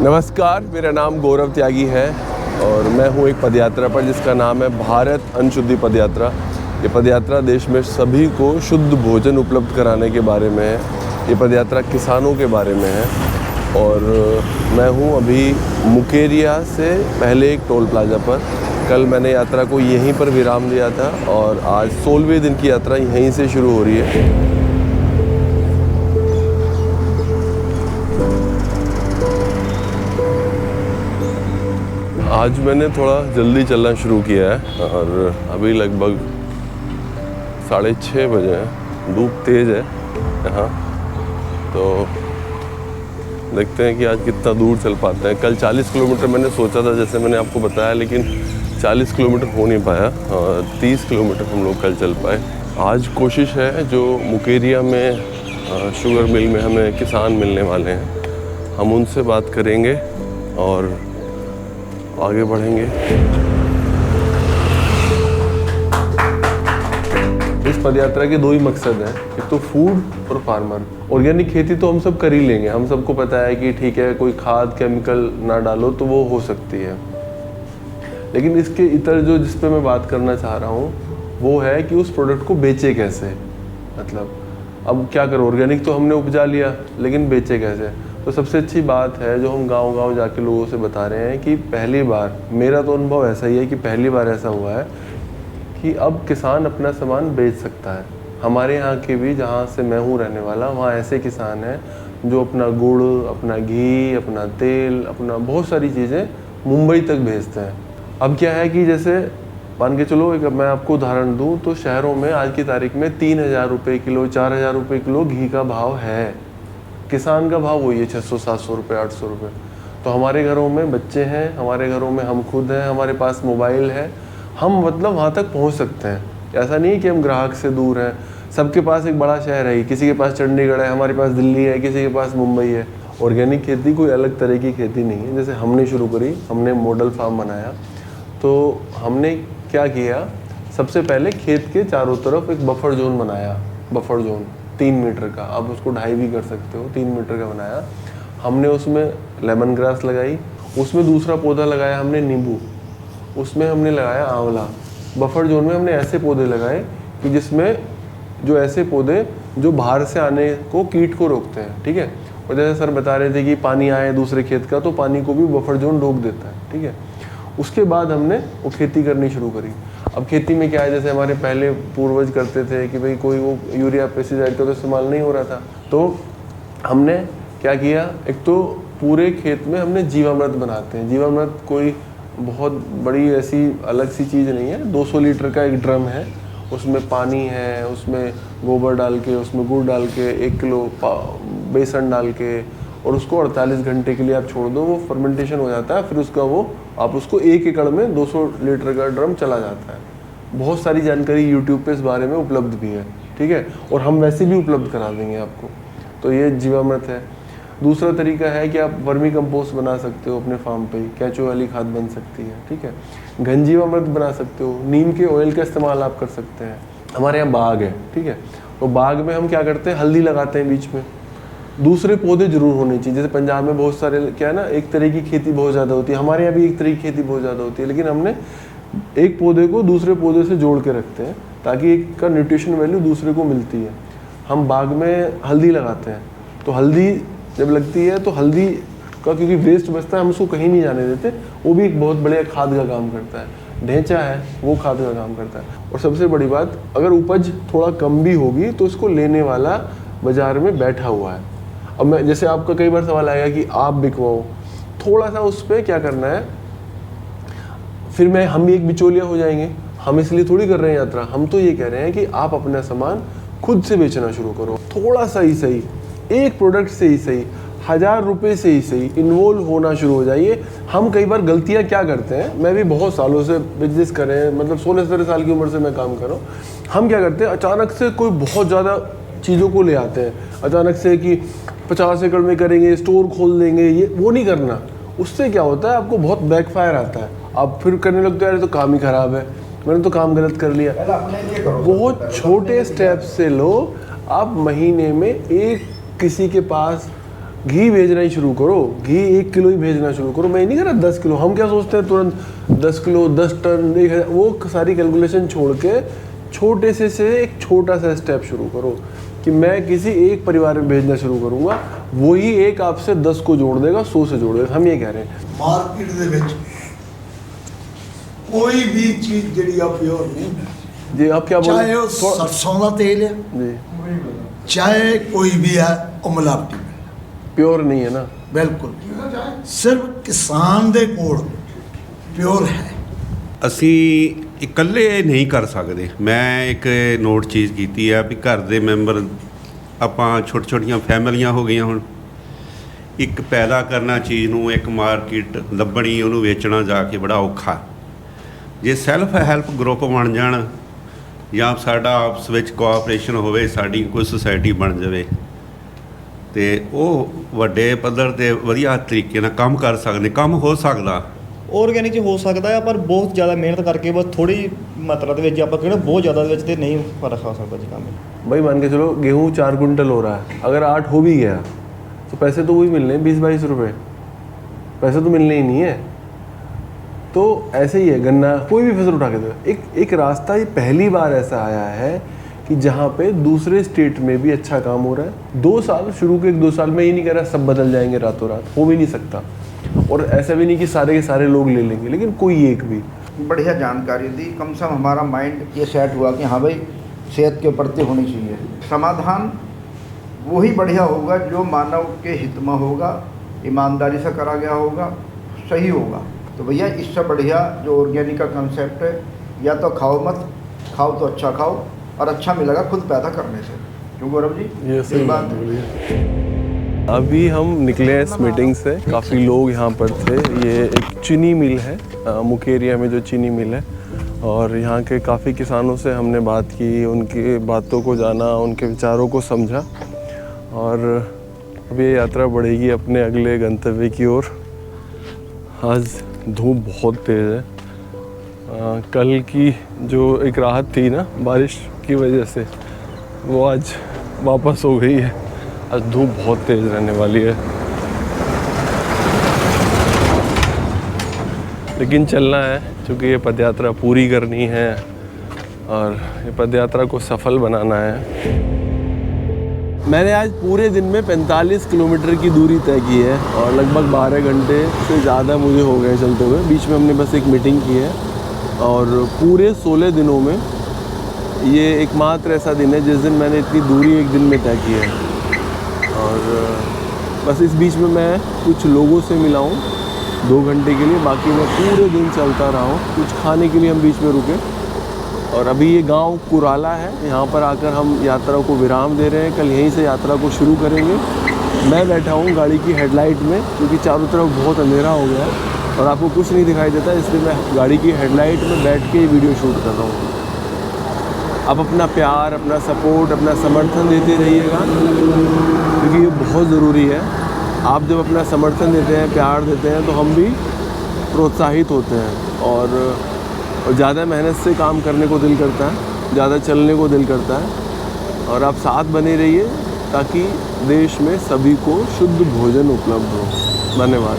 नमस्कार, मेरा नाम गौरव त्यागी है और मैं हूँ एक पदयात्रा पर जिसका नाम है भारत अन्न शुद्धि पदयात्रा। ये पदयात्रा देश में सभी को शुद्ध भोजन उपलब्ध कराने के बारे में है। ये पदयात्रा किसानों के बारे में है और मैं हूँ अभी मुकेरिया से पहले एक टोल प्लाजा पर। कल मैंने यात्रा को यहीं पर विराम दिया था और आज 16वें दिन की यात्रा यहीं से शुरू हो रही है। आज मैंने थोड़ा जल्दी चलना शुरू किया है और अभी लगभग 6:30 बजे हैं। धूप तेज़ है यहाँ, तो देखते हैं कि आज कितना दूर चल पाते हैं। कल 40 किलोमीटर मैंने सोचा था, जैसे मैंने आपको बताया, लेकिन 40 किलोमीटर हो नहीं पाया और 30 किलोमीटर हम लोग कल चल पाए। आज कोशिश है, जो मुकेरिया में शुगर मिल में हमें किसान मिलने वाले हैं, हम उनसे बात करेंगे और आगे बढ़ेंगे। इस पदयात्रा के 2 ही मकसद हैं, एक तो फूड और फार्मर। ऑर्गेनिक खेती तो हम सब कर ही लेंगे, हम सबको पता है कि ठीक है, कोई खाद केमिकल ना डालो तो वो हो सकती है। लेकिन इसके इतर जो जिस पे मैं बात करना चाह रहा हूँ वो है कि उस प्रोडक्ट को बेचे कैसे। मतलब अब क्या करो, ऑर्गेनिक तो हमने उपजा लिया लेकिन बेचे कैसे। तो सबसे अच्छी बात है जो हम गांव-गांव जाके लोगों से बता रहे हैं कि पहली बार, मेरा तो अनुभव ऐसा ही है कि पहली बार ऐसा हुआ है कि अब किसान अपना सामान बेच सकता है। हमारे यहाँ के भी, जहाँ से मैं हूँ रहने वाला, वहाँ ऐसे किसान हैं जो अपना गुड़, अपना घी, अपना तेल, अपना बहुत सारी चीज़ें मुंबई तक भेजते हैं। अब क्या है कि जैसे मान के चलो, एक मैं आपको उदाहरण दूँ तो शहरों में आज की तारीख में 3,000 रुपये किलो, 4,000 रुपये किलो घी का भाव है। किसान का भाव वही है 600-700 रुपये, 800 रुपये। तो हमारे घरों में बच्चे हैं, हमारे घरों में हम खुद हैं, हमारे पास मोबाइल है, हम मतलब वहाँ तक पहुँच सकते हैं। ऐसा नहीं है कि हम ग्राहक से दूर हैं। सबके पास एक बड़ा शहर है, किसी के पास चंडीगढ़ है, हमारे पास दिल्ली है, किसी के पास मुंबई है। ऑर्गेनिक खेती कोई अलग तरह की खेती नहीं है। जैसे हमने शुरू करी, हमने मॉडल फार्म बनाया, तो हमने क्या किया, सबसे पहले खेत के चारों तरफ एक बफर जोन बनाया। बफर जोन 3 मीटर का, आप उसको 2.5 भी कर सकते हो, 3 मीटर का बनाया हमने। उसमें लेमन ग्रास लगाई, उसमें दूसरा पौधा लगाया हमने नींबू, उसमें हमने लगाया आंवला। बफर जोन में हमने ऐसे पौधे लगाए कि जिसमें जो ऐसे पौधे जो बाहर से आने को, कीट को रोकते हैं, ठीक है। और जैसे सर बता रहे थे कि पानी आए दूसरे खेत का, तो पानी को भी बफर जोन रोक देता है, ठीक है। उसके बाद हमने वो खेती करनी शुरू करी। अब खेती में क्या है, जैसे हमारे पहले पूर्वज करते थे कि भाई कोई वो यूरिया पेस्टिसाइड का तो इस्तेमाल नहीं हो रहा था, तो हमने क्या किया, एक तो पूरे खेत में हमने जीवामृत बनाते हैं। जीवामृत कोई बहुत बड़ी ऐसी अलग सी चीज़ नहीं है, 200 लीटर का एक ड्रम है, उसमें पानी है, उसमें गोबर डाल के, उसमें गुड़ डाल के, 1 किलो बेसन डाल के, और उसको 48 घंटे के लिए आप छोड़ दो, वो फर्मेंटेशन हो जाता है। फिर उसका वो आप उसको 1 एकड़ में 200 लीटर का ड्रम चला जाता है। बहुत सारी जानकारी यूट्यूब पे इस बारे में उपलब्ध भी है, ठीक है, और हम वैसे भी उपलब्ध करा देंगे आपको। तो ये जीवामृत है। दूसरा तरीका है कि आप वर्मी कंपोस्ट बना सकते हो अपने फार्म पे, केंचुआ वाली खाद बन सकती है, ठीक है। घन जीवामृत बना सकते हो, नीम के ऑयल का इस्तेमाल आप कर सकते हैं। हमारे यहाँ बाग है, ठीक है, तो बाग में हम क्या करते हैं, हल्दी लगाते हैं बीच में। दूसरे पौधे जरूर होने चाहिए। जैसे पंजाब में बहुत सारे, क्या है ना, एक तरह की खेती बहुत ज़्यादा होती है, हमारे यहाँ भी एक तरह की खेती बहुत ज़्यादा होती है, लेकिन हमने एक पौधे को दूसरे पौधे से जोड़ के रखते हैं ताकि एक का न्यूट्रिशन वैल्यू दूसरे को मिलती है। हम बाग में हल्दी लगाते हैं, तो हल्दी जब लगती है तो हल्दी का क्योंकि वेस्ट बचता है, हम उसको कहीं नहीं जाने देते, वो भी एक बहुत बड़े खाद का काम करता है। ढेंचा है, वो खाद का काम करता है। और सबसे बड़ी बात, अगर उपज थोड़ा कम भी होगी तो इसको लेने वाला बाजार में बैठा हुआ है। अब मैं, जैसे आपका कई बार सवाल आएगा कि आप बिकवाओ, थोड़ा सा उस पर क्या करना है, फिर हम भी एक बिचौलिया हो जाएंगे। हम इसलिए थोड़ी कर रहे हैं यात्रा, हम तो ये कह रहे हैं कि आप अपना सामान खुद से बेचना शुरू करो। थोड़ा सा ही सही, एक प्रोडक्ट से ही सही, 1000 रुपये से ही सही इन्वॉल्व होना शुरू हो जाइए। हम कई बार गलतियाँ क्या करते हैं, मैं भी बहुत सालों से बिजनेस कर रहे हैं, मतलब 16-17 साल की उम्र से मैं काम कर रहा हूँ। हम क्या करते हैं, अचानक से कोई बहुत ज़्यादा चीज़ों को ले आते हैं, अचानक से कि 50 एकड़ में करेंगे, स्टोर खोल देंगे, ये वो नहीं करना। उससे क्या होता है, आपको बहुत बैकफायर आता है, आप फिर करने लगते हैं, अरे तो काम ही ख़राब है, मैंने तो काम गलत कर लिया। बहुत छोटे स्टेप से लो। आप महीने में एक किसी के पास घी भेजना ही शुरू करो, घी 1 किलो ही भेजना शुरू करो। मैं ये नहीं कह रहा 10 किलो, हम क्या सोचते हैं तुरंत 10 किलो 10 टन, वो सारी कैलकुलेशन छोड़ के छोटे से एक छोटा सा स्टेप शुरू करो कि मैं किसी एक परिवार में भेजना शुरू करूँगा, वही एक आपसे 10 को जोड़ देगा, 100 से जोड़ देगा। हम ये कह रहे हैं मार्केट दे विच कोई भी चीज़ जिहड़ी आ प्योर नहीं जी। आप क्या बोल चाहे वो सरसों का तेल है जी, चाहे कोई भी है वो मिलावटी प्योर नहीं है ना, बिल्कुल। सिर्फ किसान दे कोल प्योर है। ਅਸੀਂ ਇਕੱਲੇ ਨਹੀਂ ਕਰ ਸਕਦੇ। ਮੈਂ ਇੱਕ ਨੋਟ ਚੀਜ਼ ਕੀਤੀ ਆ ਵੀ ਘਰ ਦੇ ਮੈਂਬਰ ਆਪਾਂ ਛੋਟੀਆਂ ਫੈਮਲੀਆਂ ਹੋ ਗਈਆਂ ਹੁਣ, ਇੱਕ ਪੈਦਾ ਕਰਨਾ ਚੀਜ਼ ਨੂੰ, ਇੱਕ ਮਾਰਕੀਟ ਲੱਭਣੀ, ਉਹਨੂੰ ਵੇਚਣਾ ਜਾ ਕੇ ਬੜਾ ਔਖਾ। ਜੇ ਸੈਲਫ ਹੈਲਪ ਗਰੁੱਪ ਬਣ ਜਾਣ ਜਾਂ ਸਾਡਾ ਆਪਸ ਵਿੱਚ ਕੋਆਪਰੇਸ਼ਨ ਹੋਵੇ, ਸਾਡੀ ਕੋਈ ਸੁਸਾਇਟੀ ਬਣ ਜਾਵੇ ਤੇ ਉਹ ਵੱਡੇ ਪੱਧਰ 'ਤੇ ਵਧੀਆ ਤਰੀਕੇ ਨਾਲ ਕੰਮ ਕਰ ਸਕਦੇ, ਕੰਮ ਹੋ ਸਕਦਾ। ਆਰਗੈਨਿਕ 'ਚ ਹੋ ਸਕਦਾ ਹੈ, ਪਰ ਬਹੁਤ ਜ਼ਿਆਦਾ ਮਿਹਨਤ ਕਰਕੇ ਬਸ ਥੋੜੀ ਮਾਤਰਾ ਦੇ ਵਿੱਚ ਆਪਾਂ ਕਹਿੰਦੇ ਬਹੁਤ ਜ਼ਿਆਦਾ ਦੇ ਵਿੱਚ ਤੇ ਨਹੀਂ ਫਰਕ ਆ ਸਕਦਾ ਜੀ ਕੰਮ। भाई मान के चलो गेहूँ 4 कुंटल हो रहा है, अगर 8 हो भी गया तो पैसे तो वही मिलने हैं, 20-22 रुपये, पैसे तो मिलने ही नहीं है। तो ऐसे ही है, गन्ना कोई भी फसल उठा के दो, एक रास्ता ये पहली बार ऐसा आया है कि जहाँ पे दूसरे स्टेट में भी अच्छा काम हो रहा है। 2 साल शुरू के 2 साल में ये नहीं कह रहा सब बदल जाएंगे रातों रात, हो भी नहीं सकता, और ऐसा भी नहीं कि सारे के सारे लोग ले लेंगे, लेकिन कोई एक भी बढ़िया जानकारी दी। कम से कम हमारा माइंड ये सेट हुआ कि हाँ भाई सेहत के प्रति होनी चाहिए। समाधान वही बढ़िया होगा जो मानव के हित में होगा, ईमानदारी से करा गया होगा, सही होगा। तो भैया इससे बढ़िया जो ऑर्गेनिक का कंसेप्ट है, या तो खाओ मत, खाओ तो अच्छा खाओ, और अच्छा मिलेगा खुद पैदा करने से। क्यों गौरव जी, ये सही बात है। अभी हम निकले हैं इस मीटिंग से, काफ़ी लोग यहाँ पर थे। ये एक चीनी मिल है, मुकेरिया में जो चीनी मिल है, और यहाँ के काफ़ी किसानों से हमने बात की, उनकी बातों को जाना, उनके विचारों को समझा, और अब ये यात्रा बढ़ेगी अपने अगले गंतव्य की ओर। आज धूप बहुत तेज़ है, कल की जो एक राहत थी ना बारिश की वजह से, वो आज वापस हो गई है। आज धूप बहुत तेज़ रहने वाली है, लेकिन चलना है क्योंकि ये पदयात्रा पूरी करनी है और ये पदयात्रा को सफल बनाना है। मैंने आज पूरे दिन में 45 किलोमीटर की दूरी तय की है, और लगभग 12 घंटे से ज़्यादा मुझे हो गए चलते हुए। बीच में हमने बस एक मीटिंग की है, और पूरे 16 दिनों में ये एकमात्र ऐसा दिन है जिस दिन मैंने इतनी दूरी एक दिन में तय की है। और बस इस बीच में मैं कुछ लोगों से मिला हूँ 2 घंटे के लिए, बाकी मैं पूरे दिन चलता रहा हूँ। कुछ खाने के लिए हम बीच में रुके, और अभी ये गांव कुराला है, यहाँ पर आकर हम यात्रा को विराम दे रहे हैं। कल यहीं से यात्रा को शुरू करेंगे। मैं बैठा हूँ गाड़ी की हेडलाइट में, क्योंकि चारों तरफ बहुत अंधेरा हो गया है और आपको कुछ नहीं दिखाई देता, इसलिए मैं गाड़ी की हेडलाइट में बैठ के ये वीडियो शूट कर रहा हूँ। आप अपना प्यार, अपना सपोर्ट, अपना समर्थन देते रहिएगा, क्योंकि ये बहुत ज़रूरी है। आप जब अपना समर्थन देते हैं, प्यार देते हैं, तो हम भी प्रोत्साहित होते हैं, और ज़्यादा मेहनत से काम करने को दिल करता है, ज़्यादा चलने को दिल करता है। और आप साथ बने रहिए ताकि देश में सभी को शुद्ध भोजन उपलब्ध हो। धन्यवाद।